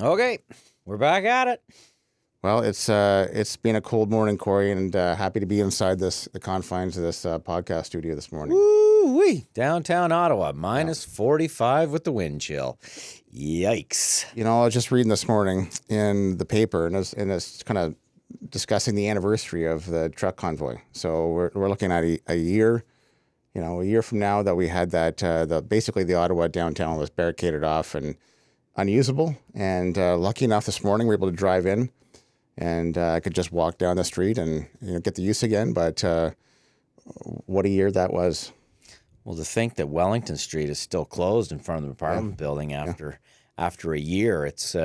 Okay, we're back at it. Well, it's been a cold morning, Corey, and happy to be inside the confines of this podcast studio this morning. Woo-wee. Downtown Ottawa, minus 45 with the wind chill. Yikes. You know, I was just reading this morning in the paper, and it's kind of discussing the anniversary of the truck convoy. So we're looking at a year, a year from now that we had that basically the Ottawa downtown was barricaded off and unusable. And lucky enough, this morning we were able to drive in. And I could just walk down the street and get the use again. But what a year that was. Well, to think that Wellington Street is still closed in front of the apartment building after a year, it's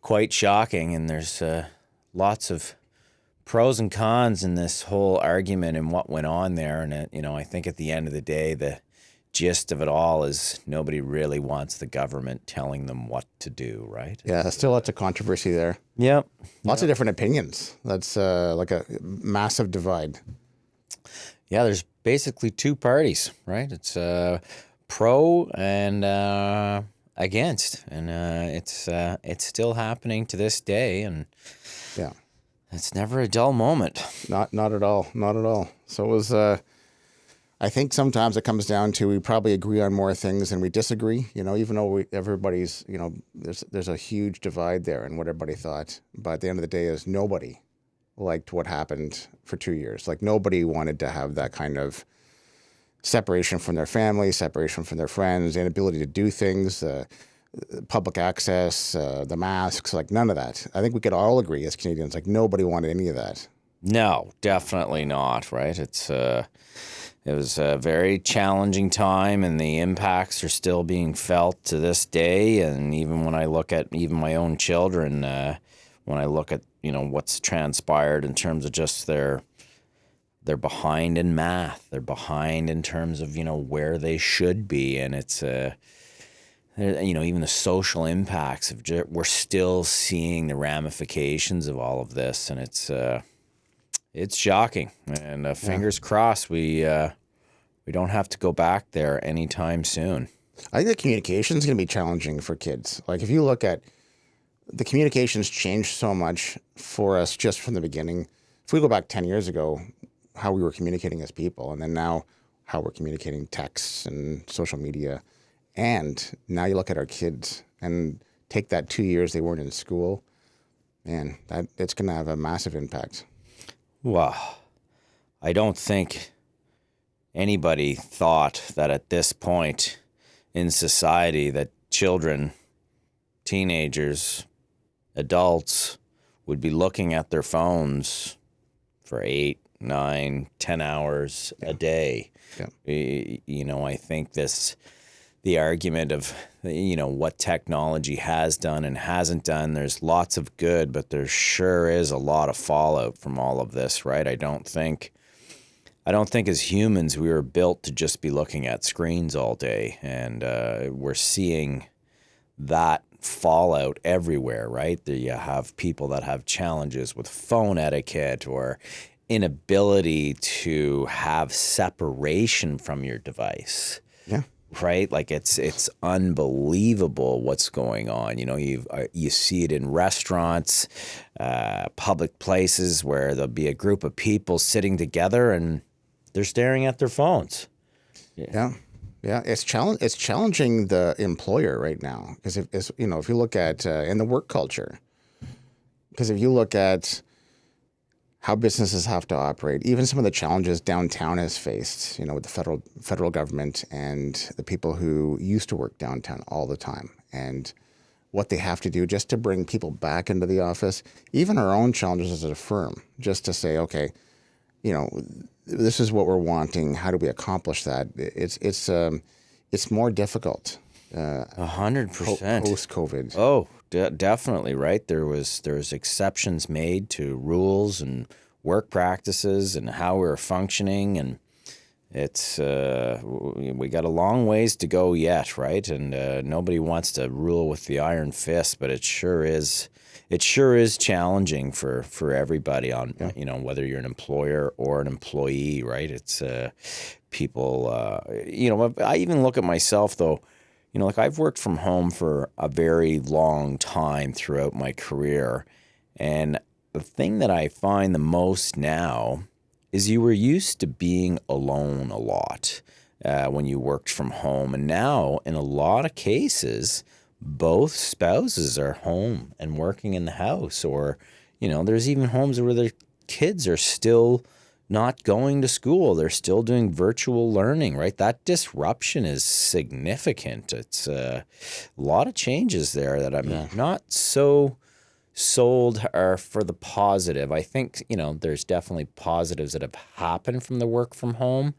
quite shocking. And there's lots of pros and cons in this whole argument and what went on there. And, I think at the end of the day, the gist of it all is nobody really wants the government telling them what to do, right? Yeah, still lots of controversy there. Yep. Lots of different opinions. That's like a massive divide. Yeah, there's basically two parties, right? It's pro and against, and it's still happening to this day, and yeah, it's never a dull moment. Not at all. Not at all. So it was. I think sometimes it comes down to we probably agree on more things than we disagree. Even though everybody's there's a huge divide there in what everybody thought. But at the end of the day, is nobody liked what happened for 2 years. Like nobody wanted to have that kind of separation from their family, separation from their friends, inability to do things, public access, the masks, like none of that. I think we could all agree as Canadians, like nobody wanted any of that. No, definitely not. Right? It was a very challenging time, and the impacts are still being felt to this day. And even when I look at even my own children, when I look at what's transpired in terms of just they're behind in math, they're behind in terms of where they should be, and it's even the social impacts of we're still seeing the ramifications of all of this, and it's shocking, and fingers crossed we don't have to go back there anytime soon. I think the communication is going to be challenging for kids. Like if you look at the communications changed so much for us just from the beginning. If we go back 10 years ago, how we were communicating as people, and then now how we're communicating texts and social media. And now you look at our kids and take that 2 years they weren't in school, man, it's going to have a massive impact. Well, I don't think anybody thought that at this point in society that children, teenagers, adults would be looking at their phones for 8, 9, 10 hours a day. Yeah. I think the argument of, what technology has done and hasn't done, there's lots of good, but there sure is a lot of fallout from all of this, right? I don't think as humans we were built to just be looking at screens all day, and we're seeing that fallout everywhere, right? You have people that have challenges with phone etiquette or inability to have separation from your device. Yeah. Right? Like it's unbelievable what's going on. You see it in restaurants, public places where there'll be a group of people sitting together and they're staring at their phones. Yeah. It's challenging the employer right now because if you look at in the work culture, because if you look at how businesses have to operate, even some of the challenges downtown has faced, with the federal government and the people who used to work downtown all the time, and what they have to do just to bring people back into the office, even our own challenges as a firm, just to say, okay, this is what we're wanting. How do we accomplish that? It's more difficult. 100% post-COVID. Oh, definitely, right. There's exceptions made to rules and work practices and how we're functioning, and it's we got a long ways to go yet, right? And nobody wants to rule with the iron fist, but it sure is challenging for everybody on whether you're an employer or an employee, right? It's people. I even look at myself though. like I've worked from home for a very long time throughout my career. And the thing that I find the most now is you were used to being alone a lot when you worked from home. And now, in a lot of cases, both spouses are home and working in the house. Or, there's even homes where their kids are still not going to school. They're still doing virtual learning, right? That disruption is significant. It's a lot of changes there that I'm not so sold are for the positive. I think, there's definitely positives that have happened from the work from home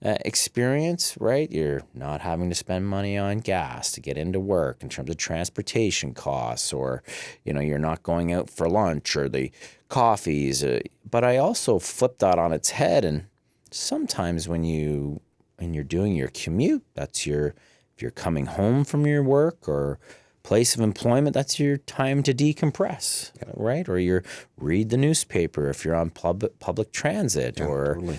experience, right? You're not having to spend money on gas to get into work in terms of transportation costs, or, you're not going out for lunch or the coffees. But I also flip that on its head. And sometimes when you're doing your commute, if you're coming home from your work or place of employment, that's your time to decompress, right? Or you read the newspaper if you're on public transit, or totally.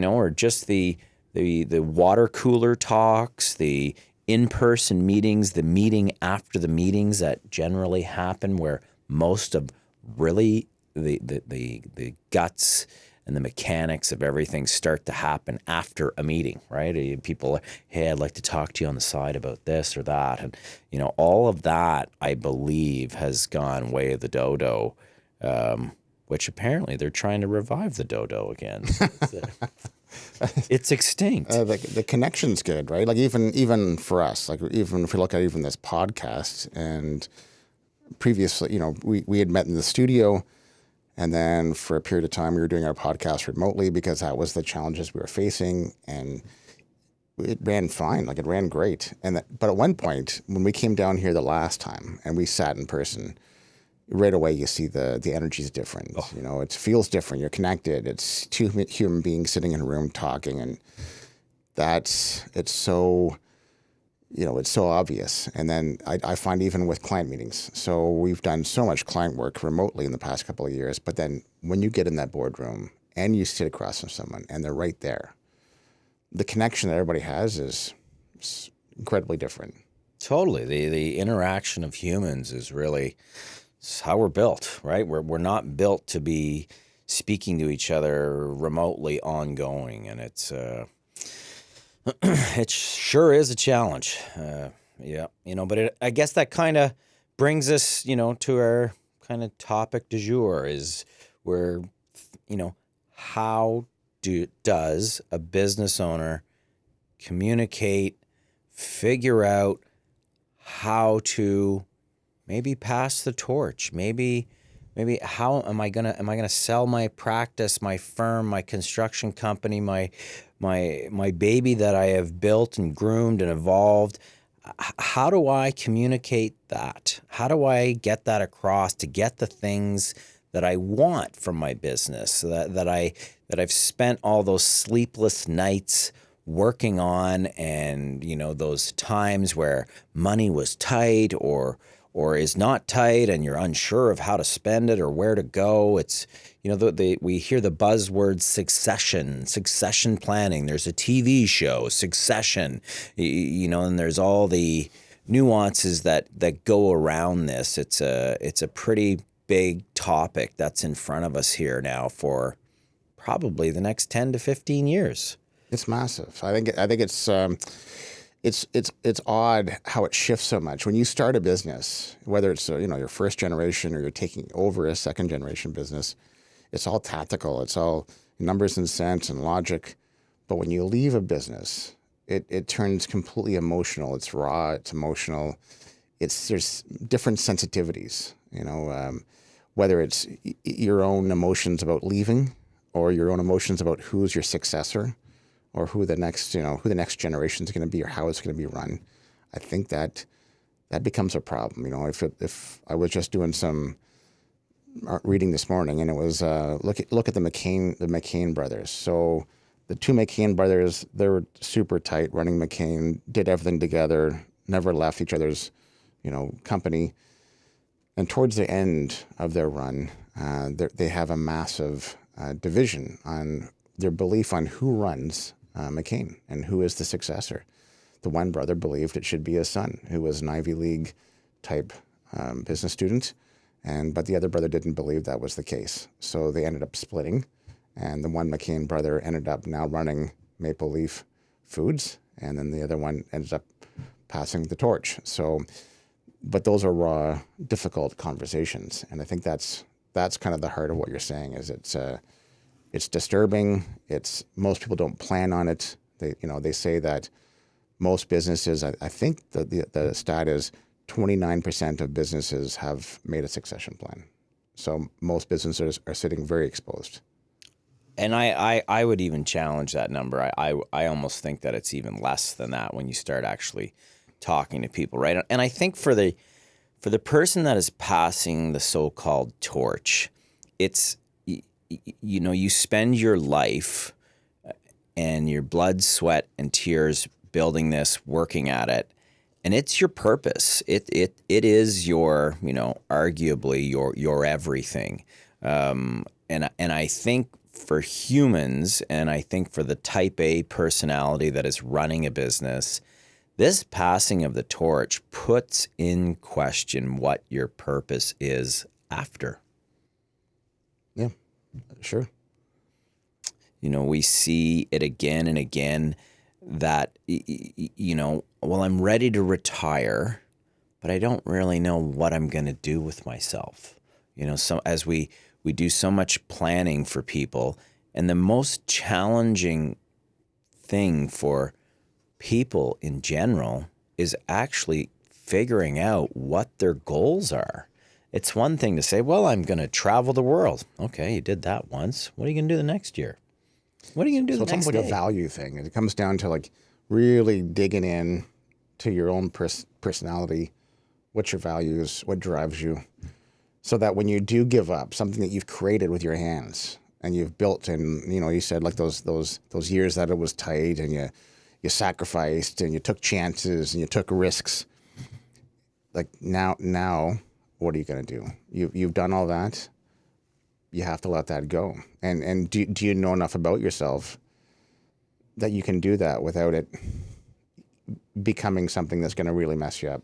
Or just the water cooler talks, the in-person meetings, the meeting after the meetings that generally happen, where most of really the guts and the mechanics of everything start to happen after a meeting, right? People, hey, I'd like to talk to you on the side about this or that. And, all of that, I believe, has gone way of the dodo, which apparently they're trying to revive the dodo again. It's extinct. The connection's good, right? Like even for us, like even if we look at even this podcast, and previously, we had met in the studio. And then for a period of time, we were doing our podcast remotely because that was the challenges we were facing. And it ran fine, like it ran great. But at one point, when we came down here the last time and we sat in person, right away you see the energy is different. Oh. It feels different. You're connected. It's two human beings sitting in a room talking. And it's so obvious. And then I find even with client meetings, so we've done so much client work remotely in the past couple of years, but then when you get in that boardroom and you sit across from someone and they're right there, the connection that everybody has is incredibly different. Totally. The interaction of humans is really how we're built, right? We're not built to be speaking to each other remotely ongoing, and it's it sure is a challenge. But I guess that kind of brings us, to our kind of topic du jour is where, how does a business owner communicate, figure out how to maybe pass the torch, maybe how am I gonna sell my practice, my firm, my construction company, my baby that I have built and groomed and evolved? How do I communicate that? How do I get that across to get the things that I want from my business, that I've spent all those sleepless nights working on, and those times where money was tight or is not tight and you're unsure of how to spend it or where to go. It's, we hear the buzzword succession planning. There's a TV show, Succession, and there's all the nuances that go around this. It's a pretty big topic that's in front of us here now for probably the next 10 to 15 years. It's massive. I think it's odd how it shifts so much. When you start a business, whether it's your first generation or you're taking over a second generation business, it's all tactical. It's all numbers and cents and logic. But when you leave a business, it turns completely emotional. It's raw. It's emotional. There's different sensitivities. Whether it's your own emotions about leaving or your own emotions about who's your successor, or who the next generation is going to be, or how it's going to be run. I think that becomes a problem. If I was just doing some reading this morning, and it was look at the McCain brothers. So the two McCain brothers, they were super tight, running McCain, did everything together, never left each other's company. And towards the end of their run, they have a massive division on their belief on who runs McCain and who is the successor. The one brother believed it should be his son, who was an Ivy League type business student, but the other brother didn't believe that was the case. So they ended up splitting, and the one McCain brother ended up now running Maple Leaf Foods, and then the other one ended up passing the torch. So, but those are raw, difficult conversations, and I think that's kind of the heart of what you're saying. Is it's disturbing. Most people don't plan on it. They say that most businesses, I think the stat is 29% of businesses have made a succession plan. So most businesses are sitting very exposed. And I would even challenge that number. I almost think that it's even less than that when you start actually talking to people, right? And I think for the person that is passing the so-called torch, it's, you spend your life and your blood, sweat, and tears building this, working at it, and it's your purpose. It is your, arguably your everything. And I think for humans, and I think for the type A personality that is running a business, this passing of the torch puts in question what your purpose is after. Yeah, sure. We see it again and again that, well, I'm ready to retire, but I don't really know what I'm going to do with myself. So as we do so much planning for people, and the most challenging thing for people in general is actually figuring out what their goals are. It's one thing to say, well, I'm going to travel the world. Okay, you did that once. What are you going to do the next year? What are you going to do the next day? So it's almost like a value thing. It comes down to like really digging in to your own personality. What's your values? What drives you? So that when you do give up something that you've created with your hands and you've built, and you said like those years that it was tight, and you sacrificed and you took chances and you took risks. Like now, what are you going to do? You've done all that. You have to let that go. And do you know enough about yourself that you can do that without it becoming something that's going to really mess you up?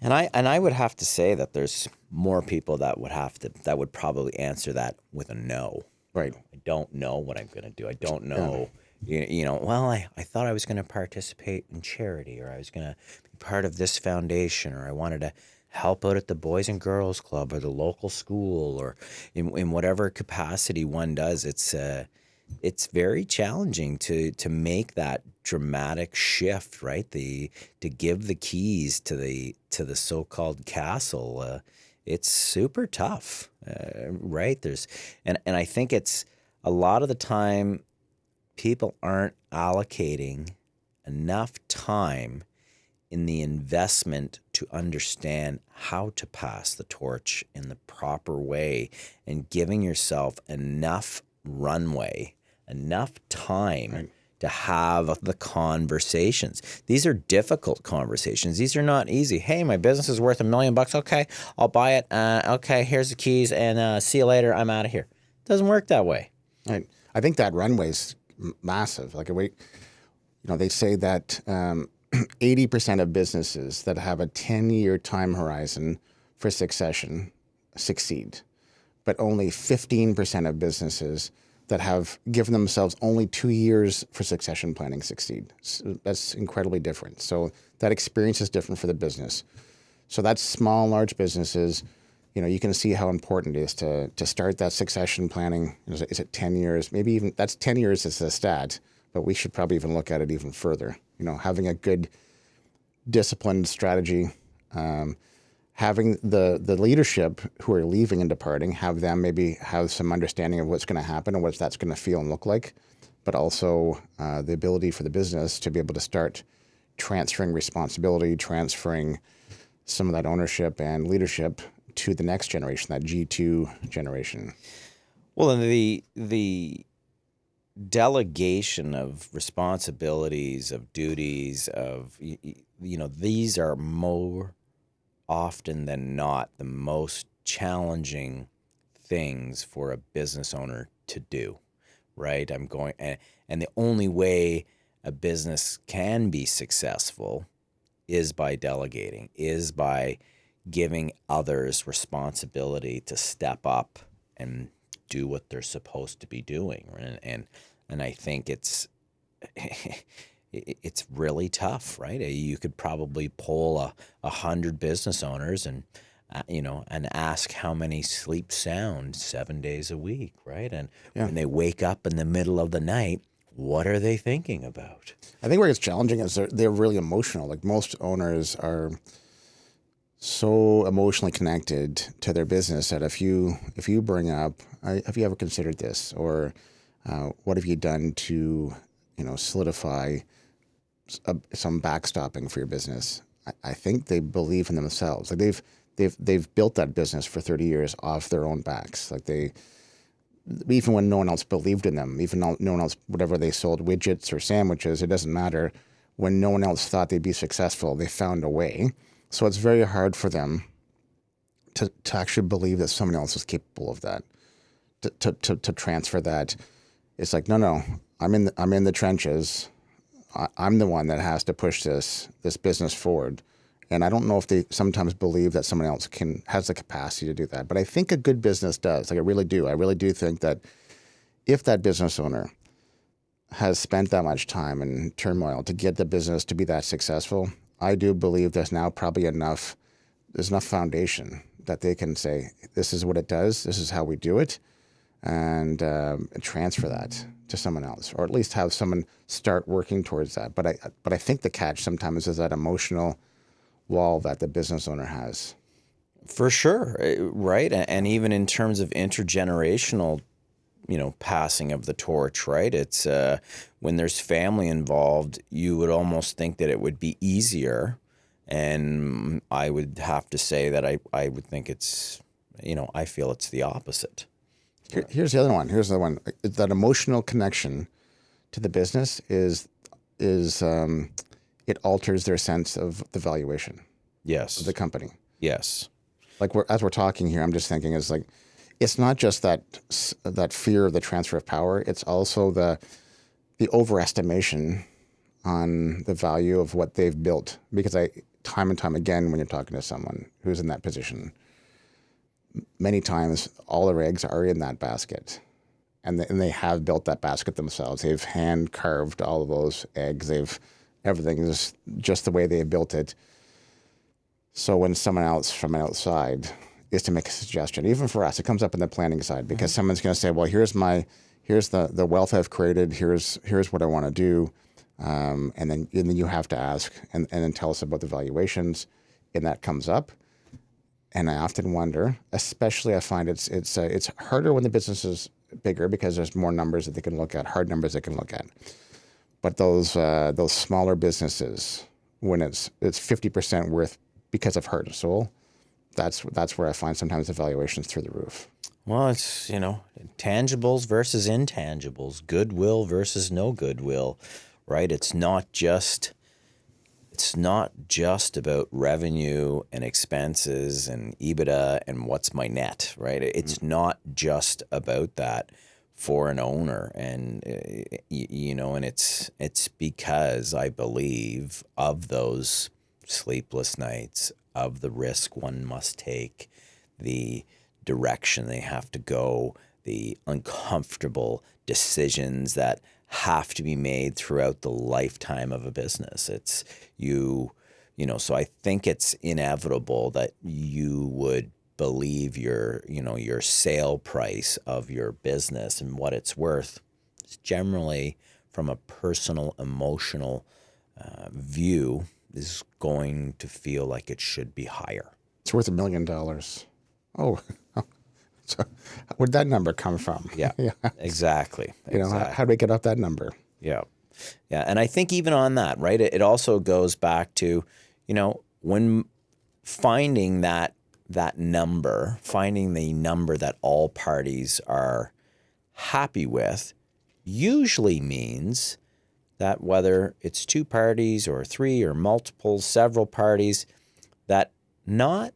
And I would have to say that there's more people that would probably answer that with a no. Right. I don't know what I'm going to do. I don't know. Well, I thought I was going to participate in charity, or I was going to be part of this foundation, or I wanted to help out at the Boys and Girls Club or the local school, or in whatever capacity one does. It's very challenging to make that dramatic shift, right? To give the keys to the so-called castle. It's super tough, right? And I think it's a lot of the time people aren't allocating enough time in the investment to understand how to pass the torch in the proper way, and giving yourself enough runway, enough time to have the conversations. These are difficult conversations. These are not easy. Hey, my business is worth $1 million. Okay, I'll buy it. Okay, here's the keys, and see you later. I'm out of here. It doesn't work that way. Right. I think that runway's massive. Like they say that 80% of businesses that have a 10-year time horizon for succession succeed, but only 15% of businesses that have given themselves only 2 years for succession planning succeed. So that's incredibly different. So that experience is different for the business. So that's small and large businesses. You can see how important it is to start that succession planning. Is it 10 years? Maybe even that's 10 years is the stat, but we should probably even look at it even further. Having a good disciplined strategy, having the leadership who are leaving and departing, have them maybe have some understanding of what's going to happen and what that's going to feel and look like, but also the ability for the business to be able to start transferring responsibility, transferring some of that ownership and leadership to the next generation, that G2 generation. Well, and the delegation of responsibilities, of duties, of these are more often than not the most challenging things for a business owner to do, right? And the only way a business can be successful is by delegating, is by giving others responsibility to step up and do what they're supposed to be doing. And I think it's it's really tough, right? You could probably poll 100 business owners and and ask how many sleep sound 7 days a week, right? And Yeah. when they wake up in the middle of the night, what are they thinking about? I think where it's challenging is they're really emotional. Like most owners are so emotionally connected to their business that if you bring up, have you ever considered this, or what have you done to solidify some backstopping for your business? I think they believe in themselves. Like they've built that business for 30 years off their own backs. Like even when no one else believed in them, even no one else, whatever they sold, widgets or sandwiches, it doesn't matter. When no one else thought they'd be successful, they found a way. So it's very hard for them to actually believe that someone else is capable of that, to transfer that. It's like, no, I'm in the trenches. I'm the one that has to push this business forward. And I don't know if they sometimes believe that someone else has the capacity to do that. But I think a good business does. Like I really do. I really do think that if that business owner has spent that much time and turmoil to get the business to be that successful, I do believe there's now probably enough foundation that they can say, this is what it does, this is how we do it, and transfer that to someone else, or at least have someone start working towards that. But I think the catch sometimes is that emotional wall that the business owner has. For sure, right? And even in terms of intergenerational, passing of the torch, right? It's when there's family involved, you would almost think that it would be easier. And I would have to say that I would think it's, I feel it's the opposite. Here's the other one. Here's the one. That emotional connection to the business is it alters their sense of the valuation. Yes. Of the company. Yes. Like as we're talking here, I'm just thinking is like, it's not just that fear of the transfer of power. It's also the overestimation on the value of what they've built. Because time and time again, when you're talking to someone who's in that position, many times all their eggs are in that basket, and they have built that basket themselves. They've hand carved all of those eggs. Everything is just the way they built it. So when someone else from outside is to make a suggestion, even for us, it comes up in the planning side, because someone's going to say, well, here's the wealth I've created. Here's what I want to do. And then you have to ask and then tell us about the valuations, and that comes up. And I often wonder, especially I find it's harder when the business is bigger because there's more numbers that they can look at, hard numbers they can look at. But those smaller businesses, when it's 50% worth because of heart and soul, that's where I find sometimes the valuations through the roof. Well, it's, tangibles versus intangibles, goodwill versus no goodwill, right? It's not just about revenue and expenses and EBITDA and what's my net, right? It's not just about that for an owner. And, and it's because I believe of those sleepless nights, of the risk one must take, the direction they have to go, the uncomfortable decisions that have to be made throughout the lifetime of a business. It's so I think it's inevitable that you would believe your sale price of your business and what it's worth is generally, from a personal, emotional view, is going to feel like it should be higher. It's worth $1 million. Oh, so where'd that number come from? Yeah, exactly. How do we get up that number? Yeah. Yeah. And I think even on that, right, it also goes back to, when finding the number that all parties are happy with usually means that whether it's two parties or three or multiple, several parties, that not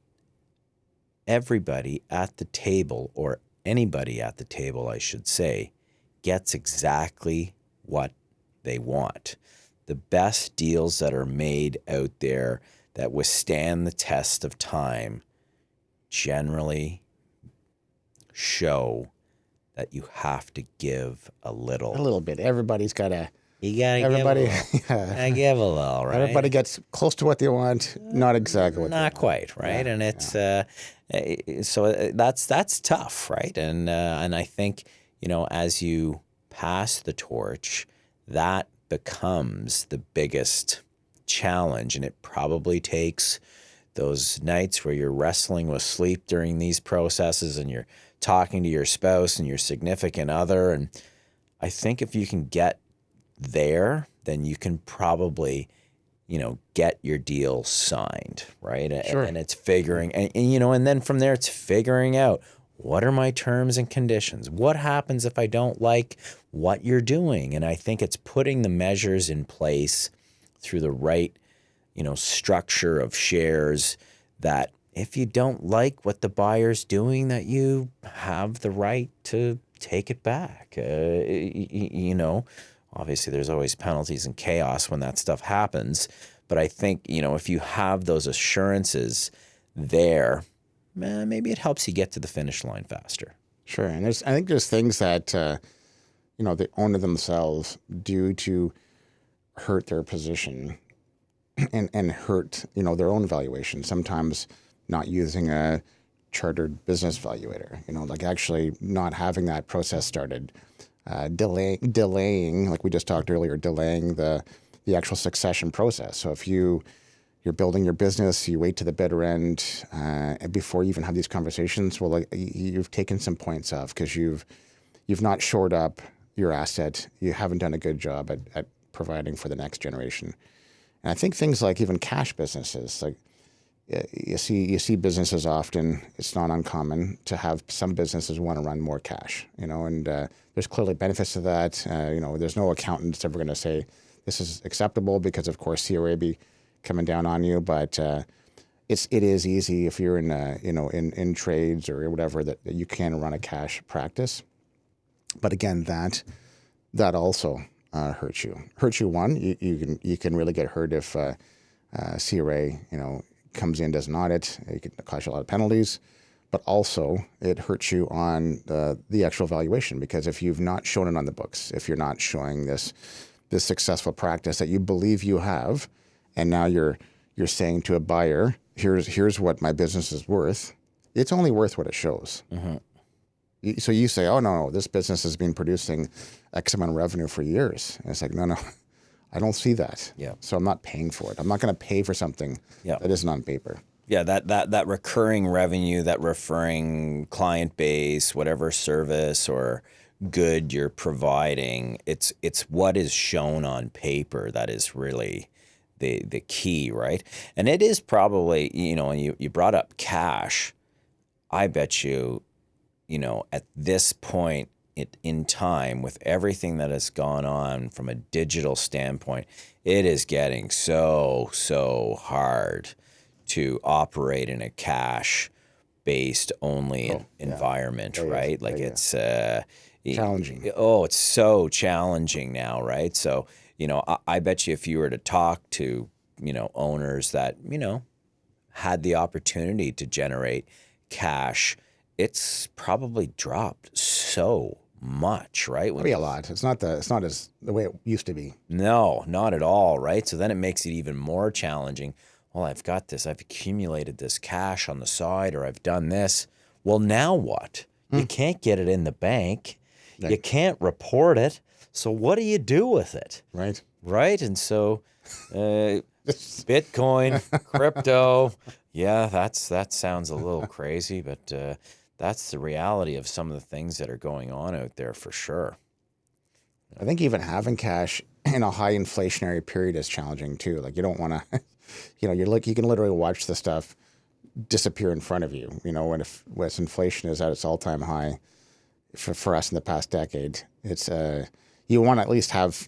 everybody at the table, or anybody at the table, I should say, gets exactly what they want. The best deals that are made out there that withstand the test of time generally show that you have to give a A little. little bit. Everybody's got to. You gotta Everybody, give a little. Gotta give a little, right? everybody gets close to what they want, not exactly what they want. Not quite, right? Yeah, And it's so that's tough, right? And I think, you know, as you pass the torch, that becomes the biggest challenge, and it probably takes those nights where you're wrestling with sleep during these processes, and you're talking to your spouse and your significant other, and I think if you can get there, then you can probably, you know, get your deal signed, right? Sure. And it's figuring, and you know, and then from there, it's figuring out, what are my terms and conditions? What happens if I don't like what you're doing? And I think it's putting the measures in place through the right, you know, structure of shares, that if you don't like what the buyer's doing, that you have the right to take it back. You know, obviously there's always penalties and chaos when that stuff happens. But I think, you know, if you have those assurances there, maybe it helps you get to the finish line faster. Sure. And I think there's things that, you know, the owner themselves do to hurt their position and hurt, you know, their own valuation. Sometimes not using a chartered business valuator, you know, like actually not having that process started, delaying, like we just talked earlier, delaying the actual succession process. So if you're building your business, you wait to the bitter end before you even have these conversations. Well, like you've taken some points off because you've not shored up your asset. You haven't done a good job at providing for the next generation. And I think things like even cash businesses, like you see businesses often. It's not uncommon to have some businesses want to run more cash, you know, and there's clearly benefits to that. You know, there's no accountant that's ever going to say this is acceptable because, of course, CRA be coming down on you. But it is easy if you're in you know in trades or whatever that you can run a cash practice. But again, that also hurts you. Hurts you. One, you can really get hurt if CRA, you know, comes in, does an audit. It can cost you a lot of penalties. But also, it hurts you on the actual valuation, because if you've not shown it on the books, if you're not showing this successful practice that you believe you have, and now you're saying to a buyer, here's what my business is worth. It's only worth what it shows. Mm-hmm. So you say, oh no, this business has been producing X amount of revenue for years. And it's like, no, I don't see that. Yeah. So I'm not paying for it. I'm not going to pay for something that isn't on paper. Yeah, that recurring revenue, that referring client base, whatever service or good you're providing, it's what is shown on paper that is really the key, right? And it is probably, you know, and you brought up cash. I bet you, you know, at this point in time, with everything that has gone on from a digital standpoint, it is getting so hard to operate in a cash-based only environment, right? Like it's challenging. Oh, it's so challenging now, right? So, you know, I bet you if you were to talk to, you know, owners that, you know, had the opportunity to generate cash, it's probably dropped so much, right? Maybe a lot. It's not as the way it used to be. No, not at all, right? So then it makes it even more challenging. Well, I've got this, I've accumulated this cash on the side, or I've done this. Well, now what? You can't get it in the bank. Right. You can't report it. So what do you do with it? Right. Right. And so Bitcoin, crypto, yeah, that sounds a little crazy, but that's the reality of some of the things that are going on out there for sure. I think even having cash in a high inflationary period is challenging too. Like you don't want to, you know, you can literally watch the stuff disappear in front of you. You know, when inflation is at its all-time high for us in the past decade, it's you want to at least have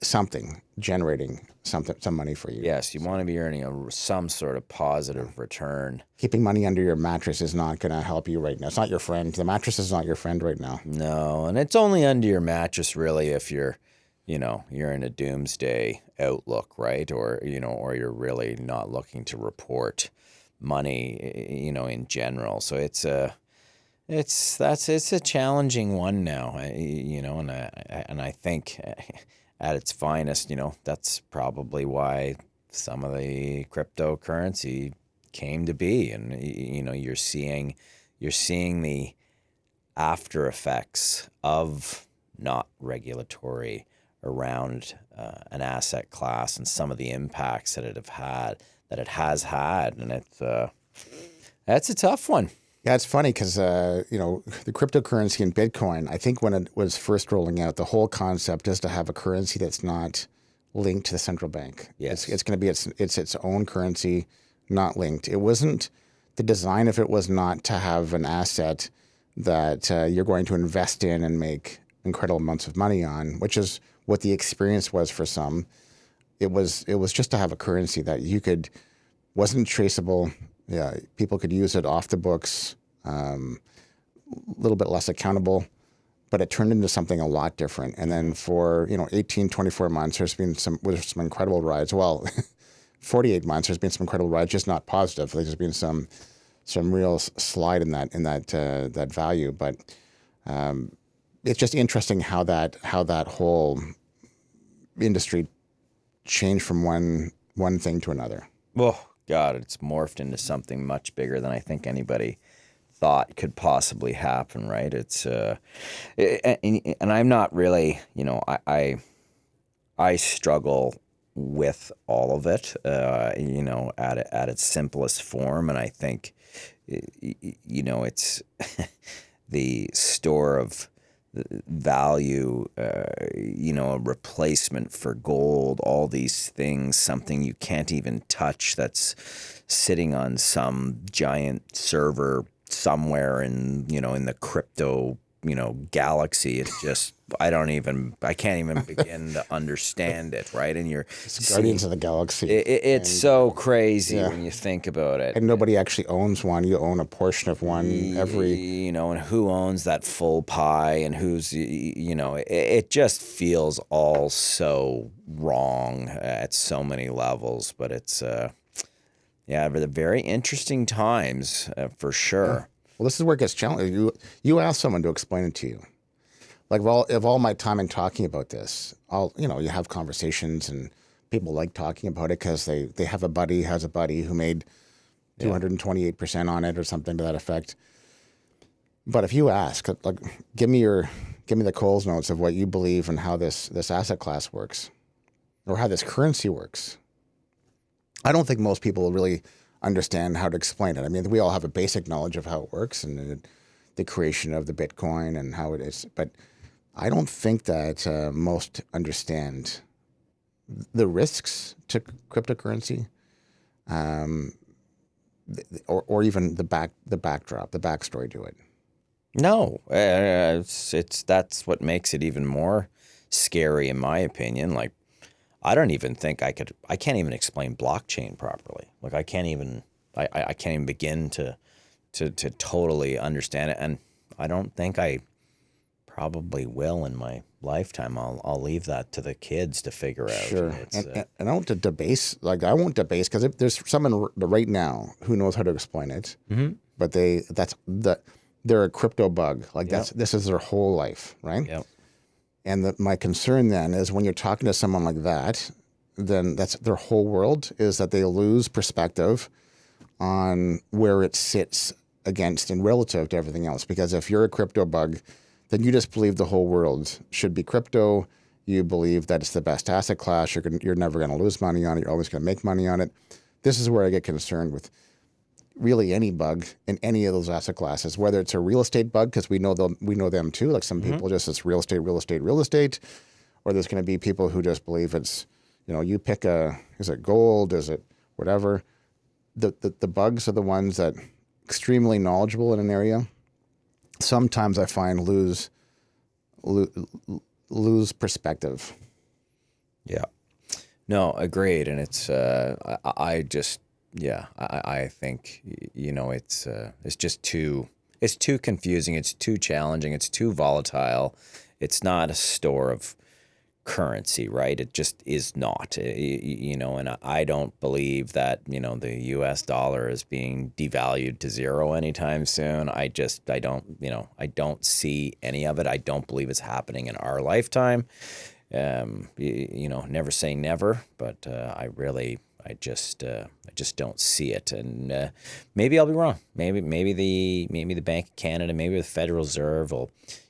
something generating some money for you. Yes, you want to be earning some sort of positive return. Keeping money under your mattress is not going to help you right now. It's not your friend. The mattress is not your friend right now. No, and it's only under your mattress really if you're you're in a doomsday outlook, right? Or, or you're really not looking to report money, in general. So it's a challenging one now, and I think at its finest, that's probably why some of the cryptocurrency came to be, and you're seeing the after effects of not regulatory around an asset class and some of the impacts that it has had, and that's a tough one. Yeah, it's funny because the cryptocurrency and Bitcoin. I think when it was first rolling out, the whole concept is to have a currency that's not linked to the central bank. Yes. It's going to be its own currency, not linked. It wasn't the design of it was not to have an asset that you're going to invest in and make incredible amounts of money on, which is what the experience was for some. It was just to have a currency that wasn't traceable. Yeah, people could use it off the books, a little bit less accountable, but it turned into something a lot different. And then for 18, 24 months, there's been some incredible rides. Well, 48 months, there's been some incredible rides, just not positive. There's been some real slide in that value. But it's just interesting how that whole industry changed from one thing to another. Oh, God, it's morphed into something much bigger than I think anybody thought could possibly happen, right? And I'm not really, I struggle with all of it, at its simplest form. And I think, it's the store of value, a replacement for gold, all these things, something you can't even touch that's sitting on some giant server somewhere in the crypto, galaxy. It's just, I can't even begin to understand it, right? And It's Guardians of the Galaxy. It's so crazy when you think about it. And nobody actually owns one. You own a portion of one and who owns that full pie, and who's, it just feels all so wrong at so many levels. But it's, very interesting times, for sure. Well, this is where it gets challenging. You ask someone to explain it to you. Like, of all my time in talking about this, you have conversations and people like talking about it because they have a buddy who made 228% on it or something to that effect. But if you ask, like, give me the Coles notes of what you believe and how this asset class works or how this currency works, I don't think most people really understand how to explain it. I mean, we all have a basic knowledge of how it works and the creation of the Bitcoin and how it is, but I don't think that most understand the risks to cryptocurrency, or even the backdrop, the backstory to it. No, that's what makes it even more scary, in my opinion. Like, I don't even think I can't even explain blockchain properly. Like, I can't even begin to totally understand it. And I don't think I probably will in my lifetime. I'll leave that to the kids to figure out. Sure. And I won't debase, because if there's someone right now who knows how to explain it, but they're a crypto bug. Like, this is their whole life, right? Yep. And my concern then is when you're talking to someone like that, then that's their whole world, is that they lose perspective on where it sits against and relative to everything else. Because if you're a crypto bug, then you just believe the whole world should be crypto. You believe that it's the best asset class. You're never going to lose money on it. You're always going to make money on it. This is where I get concerned with really any bug in any of those asset classes, whether it's a real estate bug, because we know them too. Like, some people just, it's real estate, or there's going to be people who just believe it's, you pick is it gold, is it whatever. The bugs are the ones that extremely knowledgeable in an area. Sometimes I find lose perspective. Yeah. No, agreed. And it's, I think, it's just it's too confusing. It's too challenging. It's too volatile. It's not a store of currency, right? It just is not, and I don't believe that, the US dollar is being devalued to zero anytime soon. I don't see any of it. I don't believe it's happening in our lifetime. Never say never, but I just don't see it, and maybe I'll be wrong. Maybe the Bank of Canada, maybe the Federal Reserve will,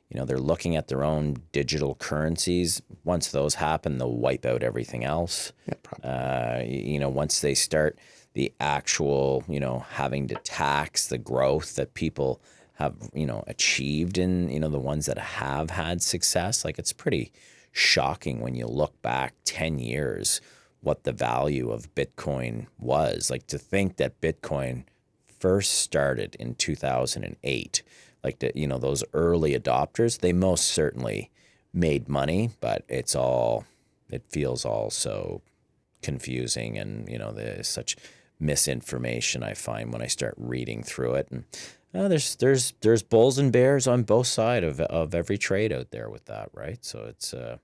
they're looking at their own digital currencies. Once those happen, they'll wipe out everything else. Yeah, probably. Once they start the actual, having to tax the growth that people have, achieved in, the ones that have had success. Like, it's pretty shocking when you look back 10 years what the value of Bitcoin was. Like, to think that Bitcoin first started in 2008, like those early adopters, they most certainly made money, but it feels all so confusing, and there's such misinformation I find when I start reading through it. And there's bulls and bears on both sides of every trade out there with that, right? So it's so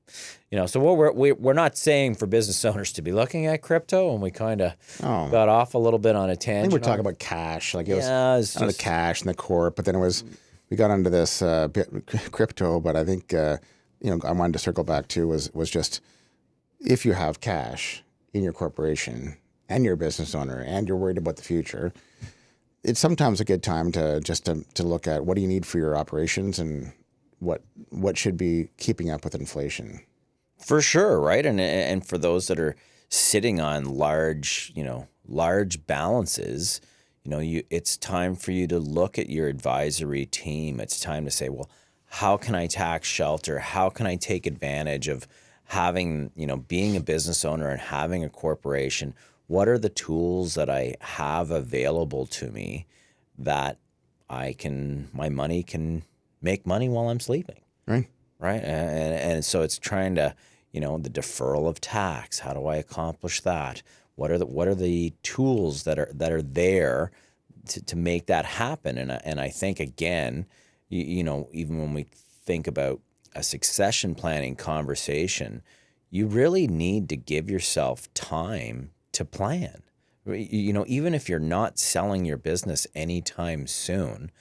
what we're not saying for business owners to be looking at crypto, and we kind of got off a little bit on a I tangent. think we're talking about cash, like it was it's the cash and the corp, but then we got into this crypto. But I think I wanted to circle back to was just, if you have cash in your corporation and you're a business owner and you're worried about the future, it's sometimes a good time to look at what do you need for your operations and what should be keeping up with inflation. For sure, right? And for those that are sitting on large balances, it's time for you to look at your advisory team. It's time to say, well, how can I tax shelter? How can I take advantage of having, being a business owner and having a corporation? What are the tools that I have available to me that my money can make money while I'm sleeping? Right. Right. And so it's trying to, the deferral of tax. How do I accomplish that? What are the tools that are there to make that happen? And I think, again, even when we think about a succession planning conversation, you really need to give yourself time to plan. Even if you're not selling your business anytime soon,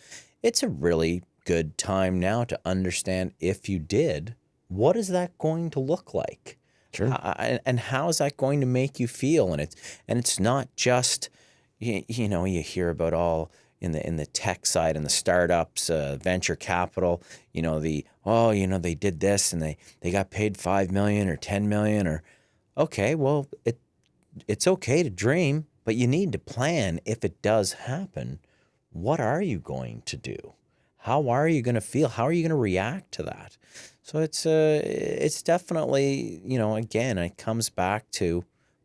it's a really good time now to understand, if you did, what is that going to look like? Sure. And how is that going to make you feel? And it's not just, you hear about all in the tech side and the startups, venture capital, they did this and they got paid $5 million or $10 million, or, okay, well, it's okay to dream, but you need to plan. If it does happen, what are you going to do? How are you going to feel? How are you going to react to that? So it's definitely, again, it comes back to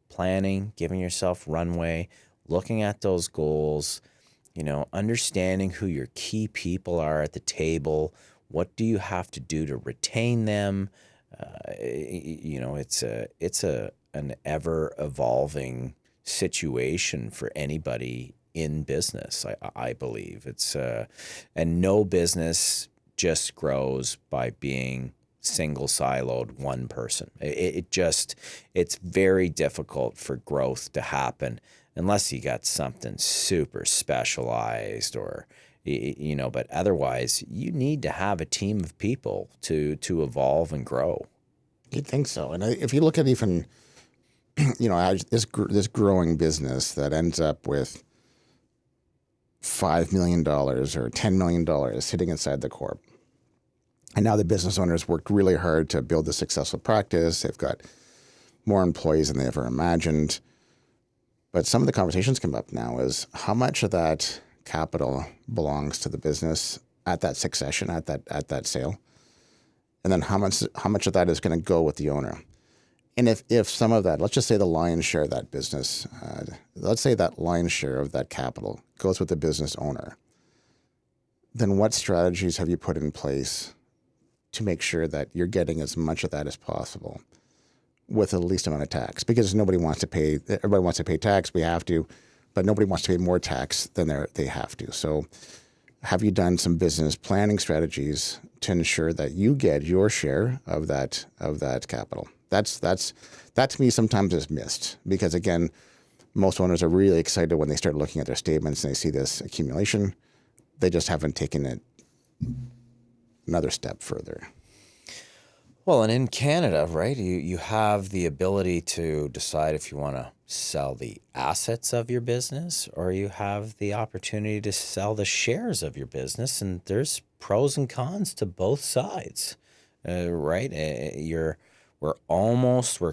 planning, giving yourself runway, looking at those goals, understanding who your key people are at the table. What do you have to do to retain them? It's an ever evolving situation for anybody in business. I believe it's and no business just grows by being single siloed one person. It's very difficult for growth to happen unless you got something super specialized, or but otherwise you need to have a team of people to evolve and grow. You'd think so. And if you look at even this growing business that ends up with $5 million or $10 million sitting inside the corp, and now the business owners worked really hard to build a successful practice. They've got more employees than they ever imagined. But some of the conversations come up now is how much of that capital belongs to the business at that succession, at that sale, and then how much of that is going to go with the owner. And if some of that, let's just say the lion's share of that business, let's say that lion's share of that capital goes with the business owner, then what strategies have you put in place to make sure that you're getting as much of that as possible with the least amount of tax? Because everybody wants to pay tax, we have to, but nobody wants to pay more tax than they have to. So have you done some business planning strategies to ensure that you get your share of that capital? That to me sometimes is missed because again, most owners are really excited when they start looking at their statements and they see this accumulation. They just haven't taken it another step further. Well, and in Canada, right, you have the ability to decide if you want to sell the assets of your business or you have the opportunity to sell the shares of your business. And there's pros and cons to both sides, right? We're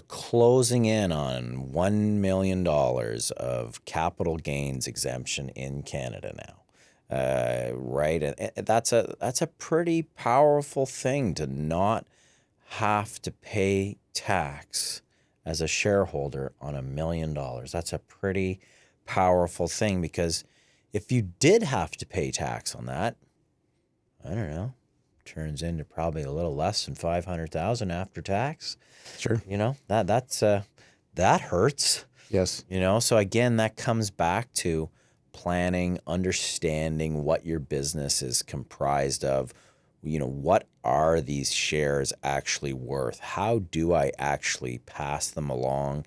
closing in on $1 million of capital gains exemption in Canada now. Right. And that's a pretty powerful thing to not have to pay tax as a shareholder on $1 million. That's a pretty powerful thing because if you did have to pay tax on that, I don't know, turns into probably a little less than $500,000 after tax. Sure. That hurts. Yes. So again, that comes back to planning, understanding what your business is comprised of. What are these shares actually worth? How do I actually pass them along?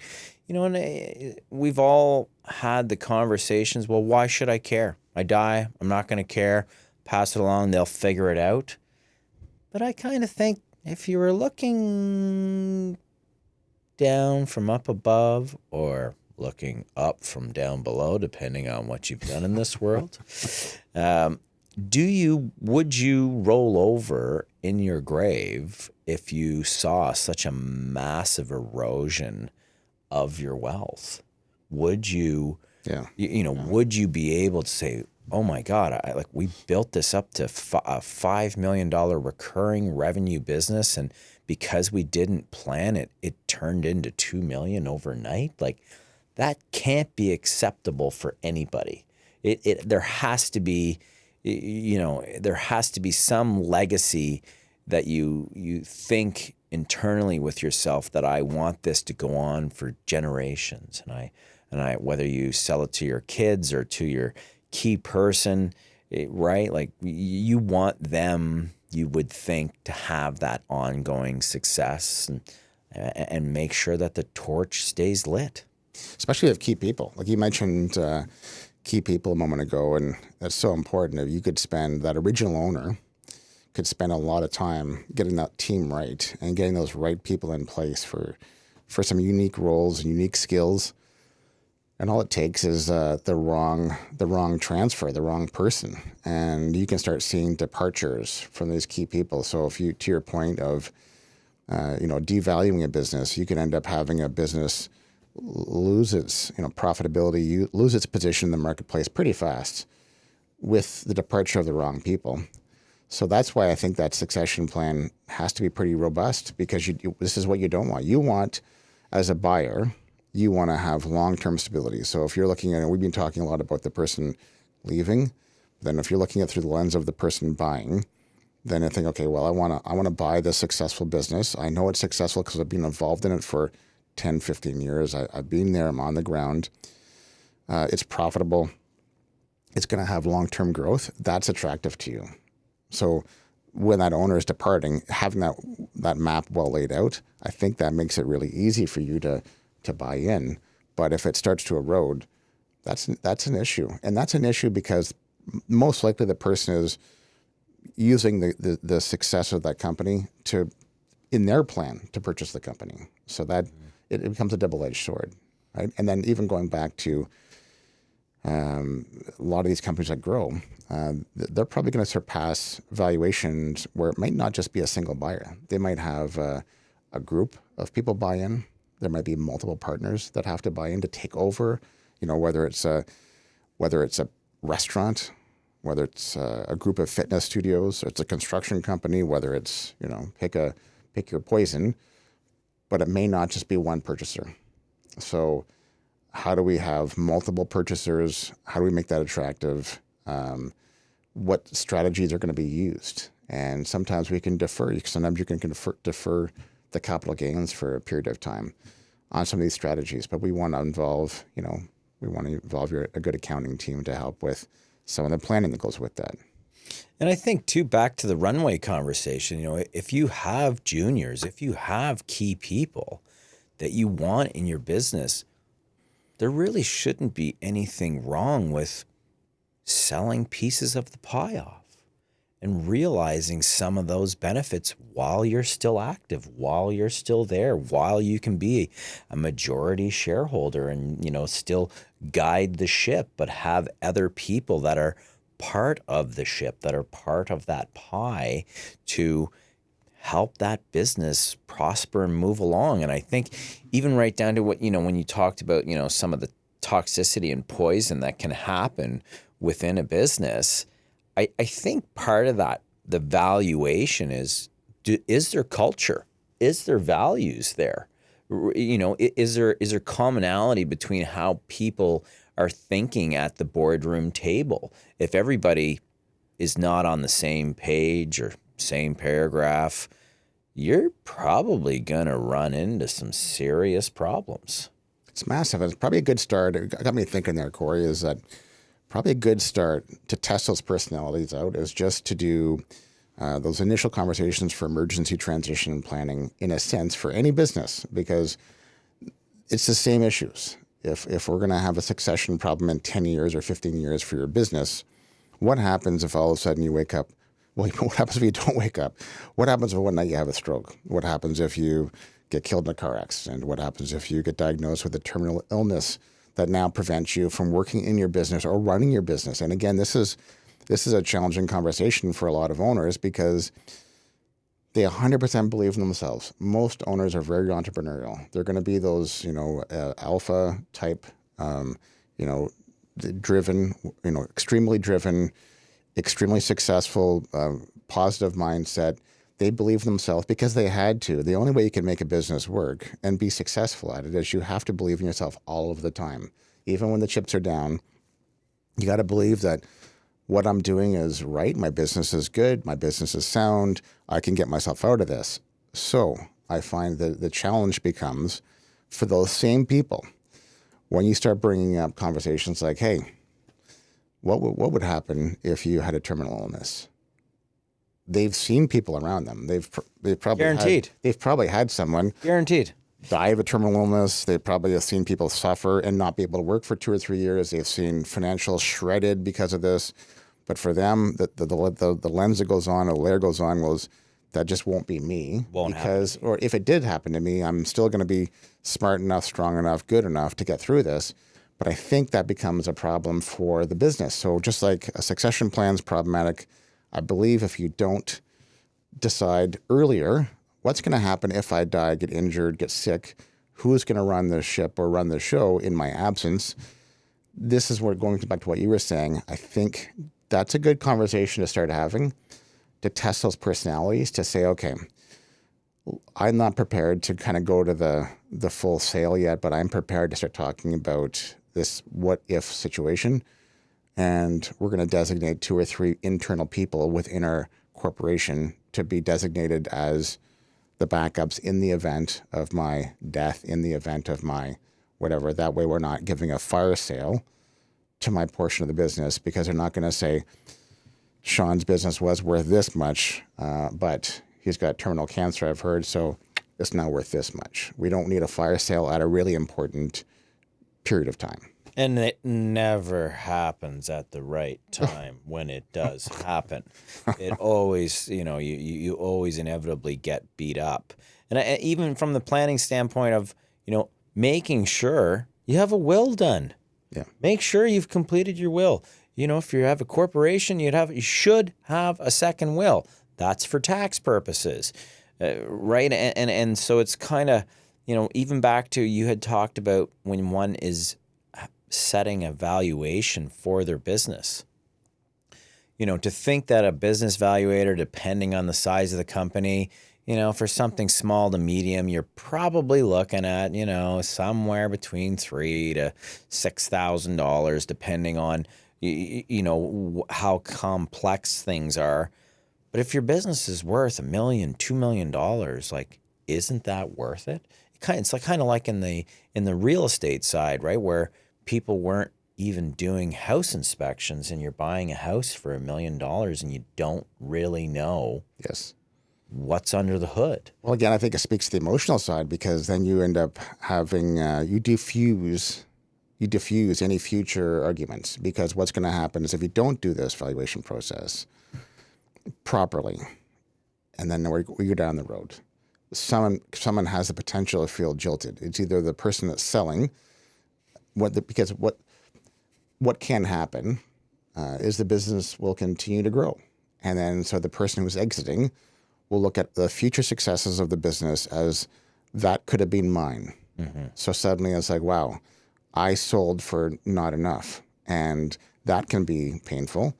And we've all had the conversations, well, why should I care? I die, I'm not going to care. Pass it along, they'll figure it out. But I kind of think if you were looking down from up above or looking up from down below, depending on what you've done in this world, would you roll over in your grave if you saw such a massive erosion of your wealth? Would you, would you be able to say, oh my God, we built this up to a $5 million recurring revenue business. And because we didn't plan it, it turned into $2 million overnight. Like that can't be acceptable for anybody. There has to be, there has to be some legacy that you think internally with yourself that I want this to go on for generations. And I whether you sell it to your kids or to your key person, right? Like you want them, you would think, to have that ongoing success and make sure that the torch stays lit. Especially with key people. Like you mentioned key people a moment ago, and that's so important. If you could spend, that original owner could spend a lot of time getting that team right and getting those right people in place for some unique roles and unique skills. And all it takes is the wrong transfer, the wrong person, and you can start seeing departures from these key people. So if you, to your point of, devaluing a business, you can end up having a business lose its profitability, lose its position in the marketplace pretty fast with the departure of the wrong people. So that's why I think that succession plan has to be pretty robust, because this is what you don't want. You want, as a buyer, you want to have long-term stability. So if you're looking at, we've been talking a lot about the person leaving, then if you're looking at through the lens of the person buying, then I think, okay, well, I want to buy this successful business. I know it's successful because I've been involved in it for 10, 15 years. I've been there. I'm on the ground. It's profitable. It's going to have long-term growth. That's attractive to you. So when that owner is departing, having that map well laid out, I think that makes it really easy for you to buy in. But if it starts to erode, that's an issue. And that's an issue because most likely the person is using the success of that company in their plan to purchase the company. So that it becomes a double-edged sword, right? And then even going back to a lot of these companies that grow, they're probably going to surpass valuations where it might not just be a single buyer. They might have a group of people buy in. There might be multiple partners that have to buy in to take over. Whether it's a restaurant, whether it's a group of fitness studios, or it's a construction company, whether it's pick your poison. But it may not just be one purchaser. So how do we have multiple purchasers? How do we make that attractive? What strategies are going to be used? And sometimes we can defer. Sometimes you can defer the capital gains for a period of time on some of these strategies. But we want to involve, a good accounting team to help with some of the planning that goes with that. And I think too, back to the runway conversation, if you have juniors, if you have key people that you want in your business, there really shouldn't be anything wrong with selling pieces of the pie off and realizing some of those benefits while you're still active, while you're still there, while you can be a majority shareholder and, still guide the ship, but have other people that are part of the ship, that are part of that pie to help that business prosper and move along. And I think even right down to what, when you talked about, some of the toxicity and poison that can happen within a business, I think part of that, the valuation is there culture? Is there values there? Is there commonality between how people are thinking at the boardroom table? If everybody is not on the same page or same paragraph, you're probably going to run into some serious problems. It's massive. It's probably a good start. It got me thinking there, Corey, is that probably a good start to test those personalities out is just to do those initial conversations for emergency transition planning, in a sense, for any business, because it's the same issues. If we're going to have a succession problem in 10 years or 15 years for your business, what happens if all of a sudden you wake up? Well, what happens if you don't wake up? What happens if one night you have a stroke? What happens if you get killed in a car accident? What happens if you get diagnosed with a terminal illness that now prevents you from working in your business or running your business? And again, this is a challenging conversation for a lot of owners because they 100% believe in themselves. Most owners are very entrepreneurial. They're going to be those, alpha type, driven, extremely driven, extremely successful, positive mindset. They believe in themselves because they had to. The only way you can make a business work and be successful at it is you have to believe in yourself all of the time. Even when the chips are down, you got to believe that what I'm doing is right. My business is good. My business is sound. I can get myself out of this. So I find that the challenge becomes for those same people when you start bringing up conversations like, hey, what would happen if you had a terminal illness? They've seen people around them. They've probably Guaranteed. They've probably had someone Guaranteed die of a terminal illness. They probably have seen people suffer and not be able to work for 2 or 3 years. They've seen financials shredded because of this. But for them, the lens that goes on, or the layer goes on, was that just won't be me. Won't happen. Or if it did happen to me, I'm still going to be smart enough, strong enough, good enough to get through this. But I think that becomes a problem for the business. So just like a succession plan is problematic, I believe if you don't decide earlier what's going to happen if I die, get injured, get sick, who's going to run the ship or run the show in my absence, this is where, going back to what you were saying, I think that's a good conversation to start having, to test those personalities, to say, okay, I'm not prepared to kind of go to the full sale yet, but I'm prepared to start talking about this what if situation. And we're going to designate 2 or 3 internal people within our corporation to be designated as the backups in the event of my death, in the event of my whatever. That way we're not giving a fire sale to my portion of the business, because they're not going to say Shawn's business was worth this much, but he's got terminal cancer, I've heard, so it's now worth this much. We don't need a fire sale at a really important period of time. And it never happens at the right time when it does happen. It always, you always inevitably get beat up. And even from the planning standpoint of, making sure you have a will done. Yeah. Make sure you've completed your will. If you have a corporation, you should have a second will. That's for tax purposes, right? And so it's kind of, even back to, you had talked about when one is setting a valuation for their business. To think that a business valuator, depending on the size of the company, for something small to medium, you're probably looking at, somewhere between $3,000 to $6,000, depending on, how complex things are. But if your business is worth $1 million, $2 million, like, isn't that worth it? It's kind of like in the real estate side, right, where people weren't even doing house inspections, and you're buying a house for $1 million and you don't really know Yes. what's under the hood. Well, again, I think it speaks to the emotional side, because then you end up having you diffuse any future arguments, because what's going to happen is if you don't do this valuation process properly, and then we go down the road, someone has the potential to feel jilted. It's either the person that's selling, because what can happen is the business will continue to grow, and then so the person who's exiting will look at the future successes of the business as that could have been mine. So suddenly it's like, wow, I sold for not enough, and that can be painful.